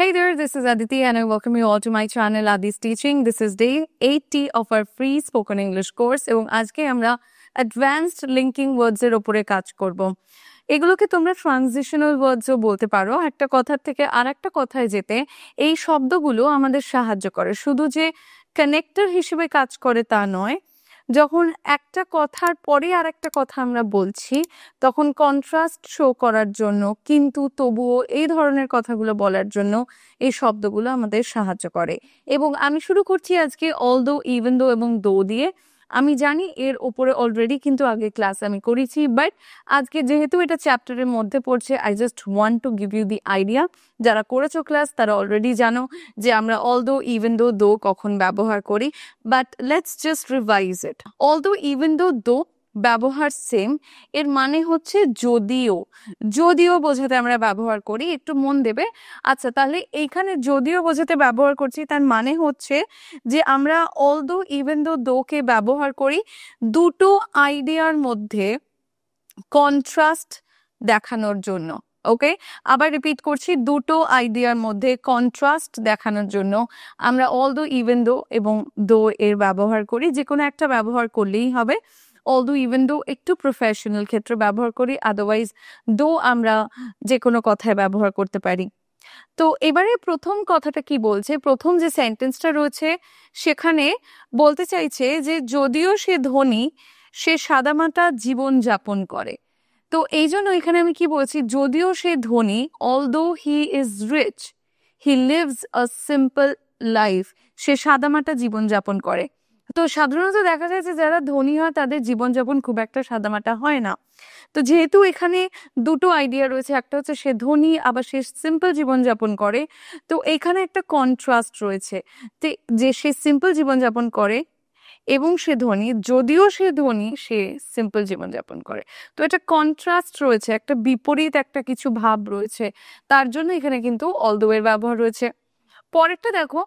Hey there, this is Aditi and I welcome you all to my channel Adi's Teaching. This is day 80 of our free spoken English course এবং আজকে আমরা advanced linking ওয়ার্ডস এর উপরে কাজ করব। এগুলোকে তোমরা ট্রানজিশনাল ওয়ার্ডসও বলতে পারো। একটা কথার থেকে আরেকটা কথায় যেতে এই শব্দগুলো আমাদের সাহায্য করে। শুধু যে কানেক্টর হিসেবে কাজ করে তা নয়, যখন একটা কথার পরে আর একটা কথা আমরা বলছি তখন কন্ট্রাস্ট শো করার জন্য, কিন্তু তবুও এই ধরনের কথাগুলো বলার জন্য এই শব্দগুলো আমাদের সাহায্য করে। এবং আমি শুরু করছি আজকে অলদো, ইভেন দো এবং দো দিয়ে। আমি জানি এর ওপরে অলরেডি কিন্তু আগে ক্লাস আমি করেছি, বাট আজকে যেহেতু এটা চ্যাপ্টারের মধ্যে পড়ছে, I just want to give you the idea. যারা করেছো ক্লাস তারা অলরেডি জানো যে আমরা অলদো, ইভেন দো, দো কখন ব্যবহার করি, but let's just revise it. Although, even though, দো ব্যবহার সেম। এর মানে হচ্ছে যদিও, যদিও বোঝাতে আমরা ব্যবহার করি। একটু মন দেবে। আচ্ছা, তাহলে এইখানে যদিও বোঝাতে ব্যবহার করছি, তার মানে হচ্ছে যে আমরা অলদো, ইভেন দো, দোকে ব্যবহার করি দুটো আইডিয়ার মধ্যে কন্ট্রাস্ট দেখানোর জন্য। ওকে, আবার রিপিট করছি, দুটো আইডিয়ার মধ্যে কন্ট্রাস্ট দেখানোর জন্য আমরা অলদো, ইভেন দো এবং দো এর ব্যবহার করি। যে কোনো একটা ব্যবহার করলেই হবে। অলদো, ইভেন দো একটু প্রফেশনাল ক্ষেত্রে ব্যবহার করি, আদারওয়াইজ দো আমরা যে কোনো কথায় ব্যবহার করতে পারি। তো এবারে প্রথম কথাটা কি বলছে, প্রথম যে সেন্টেন্সটা রয়েছে সেখানে বলতে চাইছে যে যদিও সে ধনী, সে সাদামাটা জীবন যাপন করে। তো এই জন্য এখানে আমি কি বলছি, যদিও সে ধনী, although he is rich, he lives a simple life, সে সাদামাটা জীবন যাপন করে। তো সাধারণত দেখা যায় যে যারা ধনী হয় তাদের জীবনযাপন খুব একটা সাদামাটা হয় না। তো যেহেতু এখানে দুটো আইডিয়া রয়েছে, একটা হচ্ছে সে ধনী, আবার সে সিম্পল জীবনযাপন করে, তো এখানে একটা কন্ট্রাস্ট রয়েছে যে সে সিম্পল জীবনযাপন করে এবং সে ধনী, যদিও সে ধনী সে সিম্পল জীবনযাপন করে। তো এটা কন্ট্রাস্ট রয়েছে, একটা বিপরীত একটা কিছু ভাব রয়েছে, তার জন্য এখানে কিন্তু অলদো এর ব্যবহার রয়েছে। পরেরটা দেখো,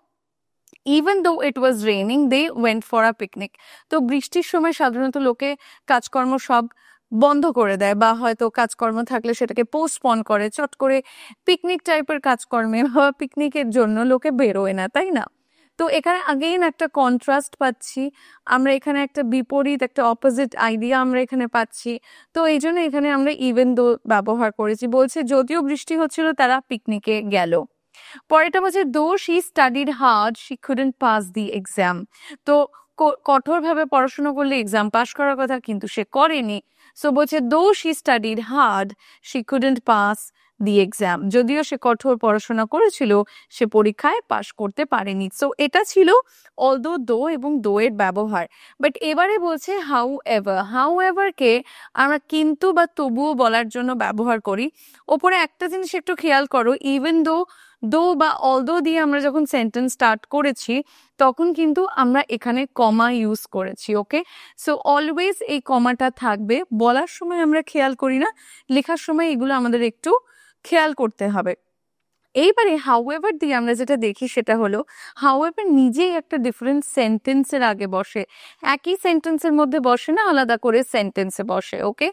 even though it was raining they went for a picnic. তো বৃষ্টির সময় সাধারণত লোকে কাজকর্ম সব বন্ধ করে দেয়, বা হয়তো কাজকর্ম থাকলে সেটাকে পোস্টপন করে, চট করে পিকনিক টাইপের কাজকর্মে বা পিকনিকের জন্য লোকে বেরোয় না, তাই না? তো এখানে আগেইন একটা কন্ট্রাস্ট পাচ্ছি আমরা, এখানে একটা বিপরীত, একটা অপোজিট আইডিয়া আমরা এখানে পাচ্ছি। তো এই জন্য এখানে আমরা ইভেন দো ব্যবহার করেছি। বলছে যদিও বৃষ্টি হচ্ছিল তারা পিকনিকে গেল। পরেরটা বলছে though she studied hard she couldn't pass the exam. তো কঠোরভাবে পড়াশোনা করলে এক্সাম পাস করার কথা, কিন্তু সে করেনি। সো বলছে though she studied hard she couldn't pass the exam, যদিও সে কঠোর পড়াশোনা করেছিল সে পরীক্ষায় পাশ করতে পারেনি। সো এটা ছিল অলদো, দো এবং দো এর ব্যবহার। বাট এবারে বলছে হাউ এভার। হাউ এভারকে আমরা কিন্তু বা তবুও বলার জন্য ব্যবহার করি। ওপরে একটা জিনিস একটু খেয়াল করো, ইভেন দো, দো বা অলদো দিয়ে আমরা যখন সেন্টেন্স স্টার্ট করেছি তখন কিন্তু আমরা এখানে কমা ইউজ করেছি। ওকে, সো অলওয়েজ এই কমাটা থাকবে। বলার সময় আমরা খেয়াল করি না, লেখার সময় এগুলো আমাদের একটু খেয়াল করতে হবে। এইবারে হাউএভার দিয়ে আমরা যেটা দেখি সেটা হলো, হাউএভার নিজেই একটা ডিফারেন্ট সেন্টেন্সের আগে বসে, একই সেন্টেন্সের মধ্যে বসে না, আলাদা করে সেন্টেন্সে বসে। ওকে,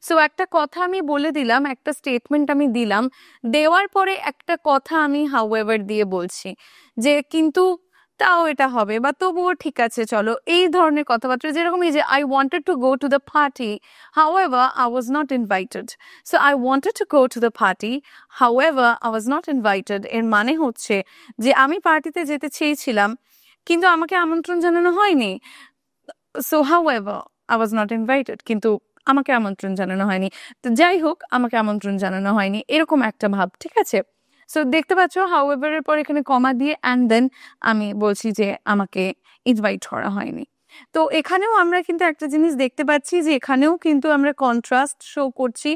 সো একটা কথা আমি বলে দিলাম, একটা স্টেটমেন্ট আমি দিলাম, দেওয়ার পরে একটা কথা আমি হাউএভার দিয়ে বলছি যে কিন্তু তাও এটা হবে, বা তবুও ঠিক আছে চলো, এই ধরনের কথাবার্তা। যেরকম এই যে I wanted to go to the party, however I was not invited. So I wanted to go to the party, however I was not invited এর মানে হচ্ছে যে আমি পার্টিতে যেতে চেয়েছিলাম কিন্তু আমাকে আমন্ত্রণ জানানো হয়নি। So however I was not invited, কিন্তু আমাকে আমন্ত্রণ জানানো হয়নি। তো যাই হোক, আমাকে আমন্ত্রণ জানানো হয়নি, এরকম একটা ভাব। ঠিক আছে, সো দেখতে পাচ্ছ হাউএভার এর পর এখানে কমা দিয়ে অ্যান্ড দেন আমি বলছি যে আমাকে ইনভাইট করা হয়নি। তো এখানেও আমরা কিন্তু একটা জিনিস দেখতে পাচ্ছি যে এখানেও কিন্তু আমরা কন্ট্রাস্ট শো করছি,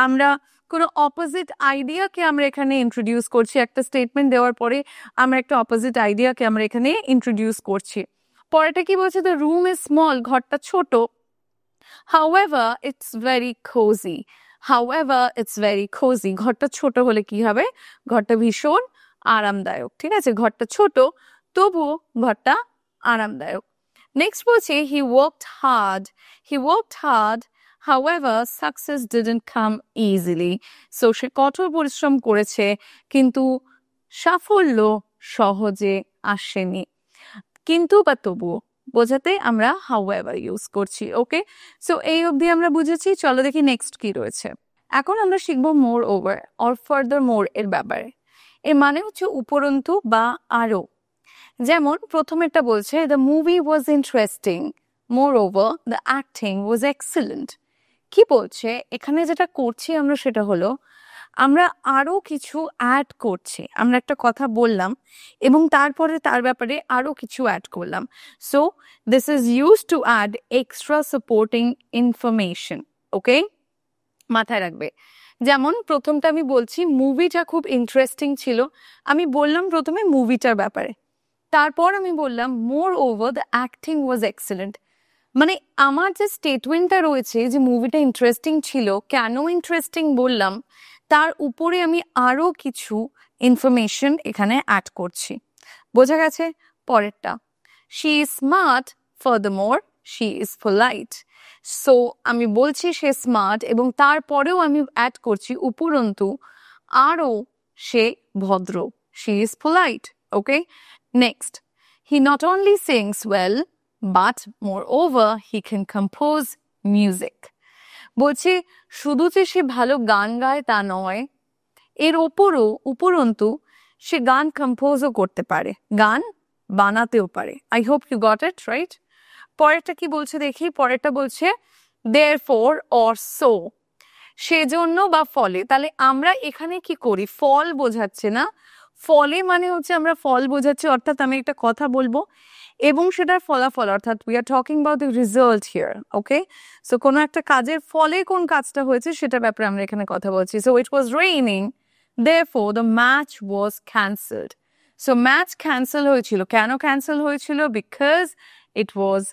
আমরা কোনো অপোজিট আইডিয়াকে আমরা এখানে ইন্ট্রোডিউস করছি। একটা স্টেটমেন্ট দেওয়ার পরে আমরা একটা অপোজিট আইডিয়াকে আমরা এখানে ইন্ট্রোডিউস করছি। পরেটা কি বলছে, দ্য রুম ইজ স্মল, ঘরটা ছোট, however it's very cozy. however it's very cozy, ঘরটা ছোট হলে কি হবে, ঘরটা ভীষণ আরামদায়ক। ঠিক আছে, ঘরটা ছোট তবুও ঘরটা আরামদায়ক। নেক্সট বলছে he worked hard, however success didn't come easily. So সে কঠোর পরিশ্রম করেছে কিন্তু সাফল্য সহজে আসেনি, কিন্তু বা তবুও বোঝাতে আমরা হাউএভার ইউজ করছি। ওকে, সো এই অবধি আমরা বুঝেছি। চলো দেখি নেক্সট কি রয়েছে। এখন আমরা শিখবো মোর ওভার অর ফার্দার মোর এর ব্যাপারে। এর মানে হচ্ছে উপরন্তু বা আরো। যেমন প্রথমেরটা বলছে the movie was interesting, more over the acting was excellent. কি বলছে এখানে? যেটা করছি আমরা সেটা হলো আমরা আরো কিছু অ্যাড করছি। আমরা একটা কথা বললাম এবং তারপরে তার ব্যাপারে আরো কিছু অ্যাড করলাম। So this is use to add extra supporting information. Okay, মাথায় রাখবে। যেমন প্রথমটা আমি বলছি মুভিটা খুব ইন্টারেস্টিং ছিল, আমি বললাম প্রথমে মুভিটার ব্যাপারে, তারপর আমি বললাম মোর over the acting was excellent. মানে আমার যে স্টেটমেন্টটা রয়েছে যে মুভিটা ইন্টারেস্টিং ছিল, কেন ইন্টারেস্টিং বললাম, তার উপরে আমি আরো কিছু ইনফরমেশন এখানে অ্যাড করছি। বোঝা গেছে? পরেরটা, she is smart, ফার্দারমোর she is polite. So আমি বলছি সে স্মার্ট এবং তারপরেও আমি অ্যাড করছি উপরন্তু আরো সে ভদ্র, she is polite. Okay, next, he not only sings well but moreover he can compose music. বলছে শুধু যে সে ভালো গান গায় তা নয়, এর ওপরও উপরন্তু সে গান কম্পোজও করতে পারে, গান বানাতেও পারে। I hope you got it right. পরেরটা কি বলছে দেখি। পরেরটা বলছে therefore or so, সেজন্য বা ফলে। তাহলে আমরা এখানে কি করি? ফল বোঝাচ্ছে না, ফলে মানে হচ্ছে আমরা ফল বোঝাচ্ছি, অর্থাৎ আমি একটা কথা বলবো এবং সেটার ফলাফল, অর্থাৎ we are talking about the result here. Okay, so কোনো একটা কাজের ফলে কোন কাজটা হয়েছে সেটার ব্যাপারে আমরা এখানে কথা বলছি। So it was raining, therefore the match was cancelled. So match cancel হয়েছিল। কেন ক্যান্সেল হয়েছিল? বিকজ ইট ওয়াজ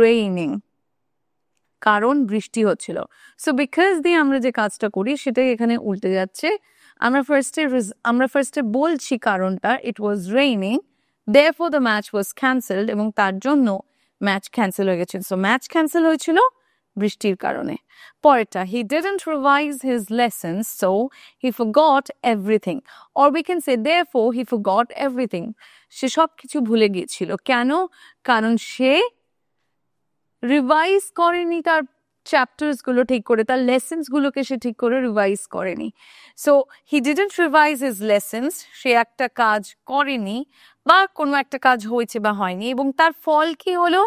রেইনিং, কারণ বৃষ্টি হচ্ছিল। সো বিকজ দিয়ে আমরা যে কাজটা করি সেটাই এখানে উল্টে যাচ্ছে। আমরা ফার্স্টে বলছি কারণটা, it was raining, therefore the match was cancelled, এবং তার জন্য ম্যাচ ক্যান্সেল হয়ে গেছে। সো ম্যাচ ক্যান্সেল হয়েছিল বৃষ্টির কারণে। পরেরটা, he didn't revise his lessons so he forgot everything, or we can say therefore he forgot everything. সে সব কিছু ভুলে গিয়েছিল। কেন? কারণ সে রিভাইজ করেনি তার চ্যাপ্টার্স গুলো ঠিক করে, তার লেসেন্স গুলোকে সে ঠিক করে রিভাইজ করেনি। So he didn't revise his lessons, সে একটা কাজ করেনি বা কোনো একটা কাজ হয়েছে বা হয়নি, এবং তার ফল কি হলো?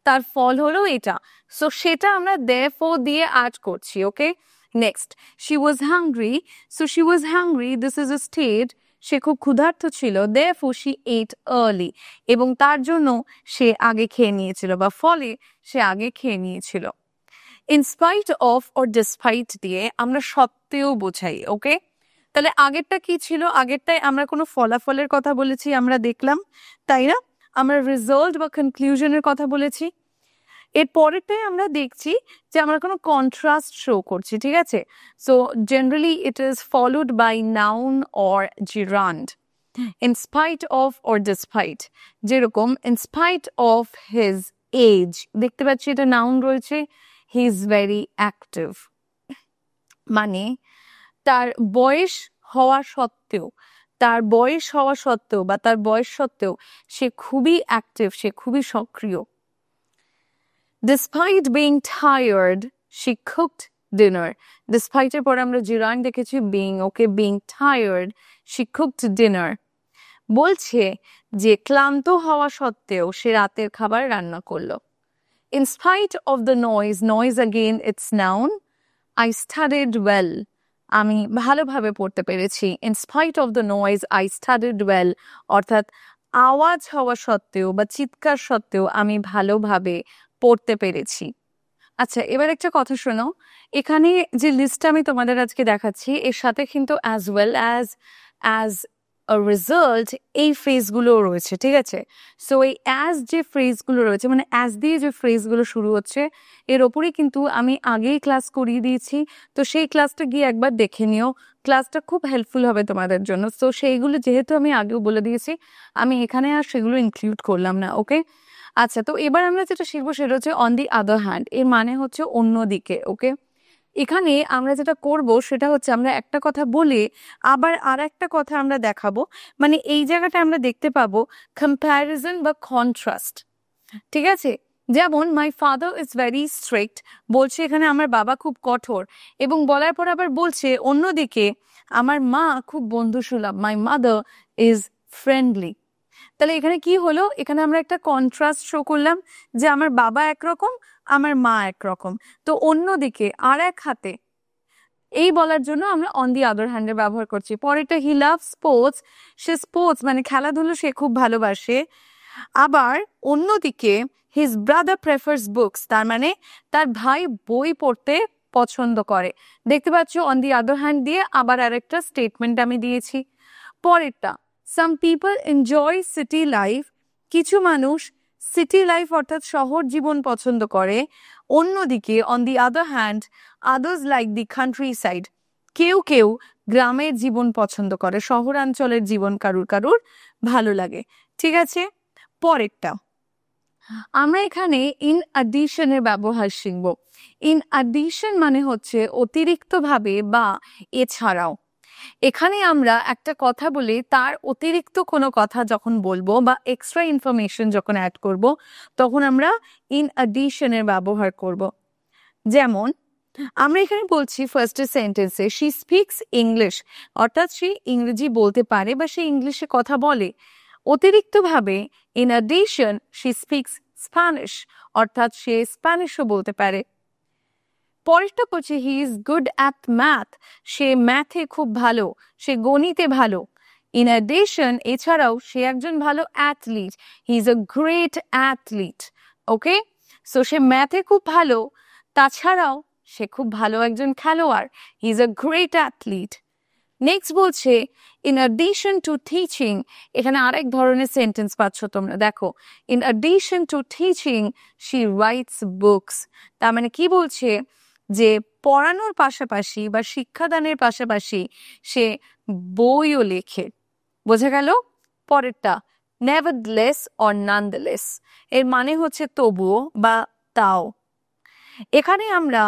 তার ফল হলো এটা। সো সেটা আমরা therefore দিয়ে অ্যাড করছি। Okay, next, she was hungry. So she was hungry, this is a state, সে খুব ক্ষুধার্ত ছিল, therefore she ate early, এবং তার জন্য সে আগে খেয়ে নিয়েছিল বা ফলে সে আগে খেয়ে নিয়েছিল। In spite of or despite দিয়ে আমরা সত্ত্বেও বোঝাই। ওকে, তাহলে আগেরটা কি ছিল? আগেরটায় আমরা কোনো ফলাফলের কথা বলেছি, আমরা দেখলাম, তাই না? আমরা রেজাল্ট বা কনক্লুশনের কথা বলেছি। এর পরেরটাই আমরা দেখছি যে আমরা কোনো কন্ট্রাস্ট শো করছি, ঠিক আছে? So generally it is followed by noun or gerund. In spite of or despite, যেরকম in spite of his age, দেখতে পাচ্ছি এটা নাউন রয়েছে, হি ইজ ভেরি অ্যাক্টিভ, মানে তার বয়স হওয়া সত্ত্বেও, তার বয়স হওয়া সত্ত্বেও বা তার বয়স সত্ত্বেও সে খুবই অ্যাক্টিভ, সে খুবই সক্রিয়। Despite being tired, she cooked dinner. Despite এর পর আমরা জিরান দেখেছি being, okay, being tired, she cooked dinner. বলছে যে ক্লান্ত হওয়া সত্ত্বেও সে রাতের খাবার রান্না করলো। In spite of the noise, noise again it's noun, I studied well. আমি ভালোভাবে পড়তে পেরেছি। In spite of the noise, I studied well, অর্থাৎ আওয়াজ হওয়া সত্ত্বেও বা চিৎকার সত্ত্বেও আমি ভালোভাবে পড়তে পেরেছি। আচ্ছা, এবার একটা কথা শোনো, এখানে যে লিস্টটা আমি তোমাদের আজকে দেখাচ্ছি এর সাথে কিন্তু as well as a result এই ফ্রেজগুলো রয়েছে, ঠিক আছে? সো এই অ্যাজ যে ফ্রেজগুলো রয়েছে, মানে অ্যাজ দিয়ে যে ফ্রেজগুলো শুরু হচ্ছে, এর ওপরেই কিন্তু আমি আগেই ক্লাস করিয়ে দিয়েছি। তো সেই ক্লাসটা গিয়ে একবার দেখে নিও, ক্লাসটা খুব হেল্পফুল হবে তোমাদের জন্য। তো সেইগুলো যেহেতু আমি আগেও বলে দিয়েছি, আমি এখানে আর সেগুলো ইনক্লুড করলাম না। ওকে, আচ্ছা, তো এবার আমরা যেটা শিখবো সেটা হচ্ছে অন দি আদার হ্যান্ড, এর মানে হচ্ছে অন্যদিকে। ওকে, এখানে আমরা যেটা করব সেটা হচ্ছে আমরা একটা কথা বলে আবার আর একটা কথা আমরা দেখাবো, মানে এই জায়গাটা আমরা দেখতে পাবো কম্প্যারিজন বা কন্ট্রাস্ট। ঠিক আছে, যেমন my father is very strict, বলছে এখানে আমার বাবা খুব কঠোর, এবং বলার পর আবার বলছে অন্যদিকে আমার মা খুব বন্ধুসুলভ, মাই মাদার ইজ ফ্রেন্ডলি। তাহলে এখানে কি হলো, এখানে আমরা একটা কন্ট্রাস্ট শো করলাম যে আমার বাবা একরকম, আমার মা একরকম। তো অন্যদিকে আর এক হাতে এই বলার জন্য আমরা অন দি আদার হ্যান্ডের ব্যবহার করছি। পরেরটা হি লাভ স্পোর্টস, সে স্পোর্টস মানে খেলাধুলো সে খুব ভালোবাসে। আবার অন্যদিকে হিজ ব্রাদার প্রেফার্স বুকস, তার মানে তার ভাই বই পড়তে পছন্দ করে। দেখতে পাচ্ছ অন দি আদার হ্যান্ড দিয়ে আবার আরেকটা স্টেটমেন্ট আমি দিয়েছি। পরেরটা some people enjoy city life, কিছু মানুষ সিটি লাইফ অর্থাৎ শহর জীবন পছন্দ করে। অন্যদিকে on the other hand others like the country side, কেউ কেউ গ্রামের জীবন পছন্দ করে, শহরাঞ্চলের জীবন কারুর কারুর ভালো লাগে। ঠিক আছে, পরেরটা আমরা এখানে ইন অ্যাডিশনের ব্যবহার শিখব। ইন অ্যাডিশন মানে হচ্ছে অতিরিক্তভাবে বা এছাড়াও। এখানে আমরা একটা কথা বলে তার অতিরিক্ত কোনো কথা যখন বলবো বা এক্সট্রা ইনফরমেশন যখন অ্যাড করব, তখন আমরা ইন অ্যাডিশনের ব্যবহার করব। যেমন আমরা এখানে বলছি ফার্স্টের সেন্টেন্সে শি স্পিক্স ইংলিশ, অর্থাৎ সে ইংরেজি বলতে পারে বা সে ইংলিশে কথা বলে। অতিরিক্তভাবে in addition she speaks Spanish, অর্থাৎ সে স্প্যানিশও বলতে পারে। পরেরটা বলছে he is good at math, সে ম্যাথে খুব ভালো, সে গণিতে ভালো। ইন অ্যাডিশন এছাড়াও সে একজন ভালো athlete, he is a great athlete. Okay, so সে ম্যাথে খুব ভালো, তাছাড়াও সে খুব ভালো একজন খেলোয়াড়, he is a great athlete. Next বলছে ইন অ্যাডিশন টু টিচিং, এখানে আরেক ধরনের সেন্টেন্স পাচ্ছ তোমরা, দেখো in addition to teaching she writes books, তার মানে কি বলছে যে পড়ানোর পাশাপাশি বা শিক্ষাদানের পাশাপাশি সে বইও লেখে। বোঝা গেল? পরেরটা নেভারথেলেস অর নানথেলেস, এর মানে হচ্ছে তবুও বা তাও। এখানে আমরা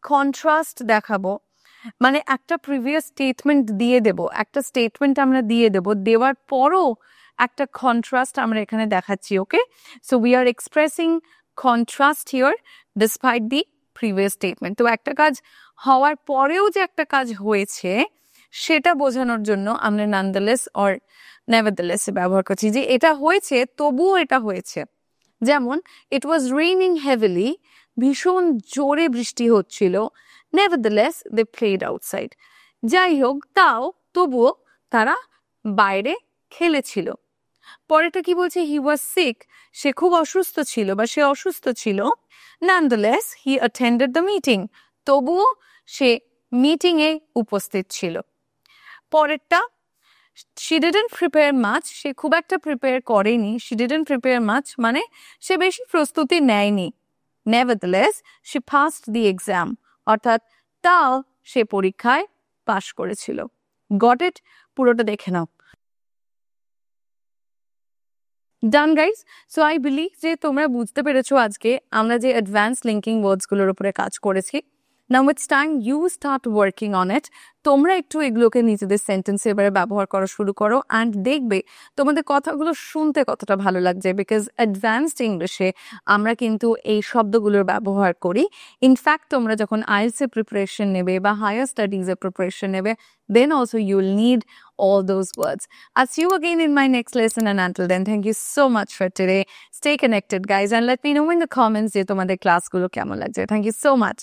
কন্ট্রাস্ট দেখাবো, মানে একটা প্রিভিয়াস স্টেটমেন্ট দিয়ে দেব, একটা স্টেটমেন্ট আমরা দিয়ে দেব, দেওয়ার পরও একটা কন্ট্রাস্ট আমরা এখানে দেখাচ্ছি। Okay, so we are expressing contrast here despite the previous statement. তো একটা কাজ হওয়ার পরেও যে একটা কাজ হয়েছে সেটা বোঝানোর জন্য আমরা নানথেলেস অর নেভারথেলেস ব্যবহার করছি, যে এটা হয়েছে তবুও এটা হয়েছে। যেমন ইট ওয়াজ রেইনিং হেভিলি, ভীষণ জোরে বৃষ্টি হচ্ছিল। নেভারথেলেস দে প্লেড আউটসাইড, যাই হোক তাও তবুও তারা বাইরে খেলেছিল। পরেরটা কি বলছে হি ওয়াজ সিক, সে খুব অসুস্থ ছিল বা সে অসুস্থ ছিল। নানথেলেস হি অ্যাটেন্ডেড দ্য মিটিং, তবুও সে মিটিং এ উপস্থিত ছিল। পরেরটা she didn't prepare much, সে খুব একটা প্রিপেয়ার করেনি। she didn't prepare much মানে সে বেশি প্রস্তুতি নেয়নি। nevertheless she passed the exam, অর্থাৎ তাও সে পরীক্ষায় পাশ করেছিল। Got it? পুরোটা দেখে নাও। ডান গাইস, সো আই বিলিভ যে তোমরা বুঝতে পেরেছো আজকে আমরা যে অ্যাডভান্স লিঙ্কিং ওয়ার্ডস গুলোর উপরে কাজ করেছি। Now it's time you start working on it. তোমরা একটু এগুলোকে নিজেদের সেন্টেন্সে এবারে ব্যবহার করা শুরু করো, অ্যান্ড দেখবে তোমাদের কথাগুলো শুনতে কতটা ভালো লাগছে, বিকজ অ্যাডভান্সড ইংলিশে আমরা কিন্তু এই শব্দগুলোর ব্যবহার করি। ইনফ্যাক্ট তোমরা যখন IELTS এর প্রিপারেশন নেবে বা হায়ার স্টাডিজ এর প্রিপারেশন নেবে, then also you'll need all those words. I'll see you again in my next lesson, and until then, thank you so much for today. Stay connected, guys, and let me know in the comments যে তোমাদের ক্লাসগুলো কেমন লাগছে. Thank you so much.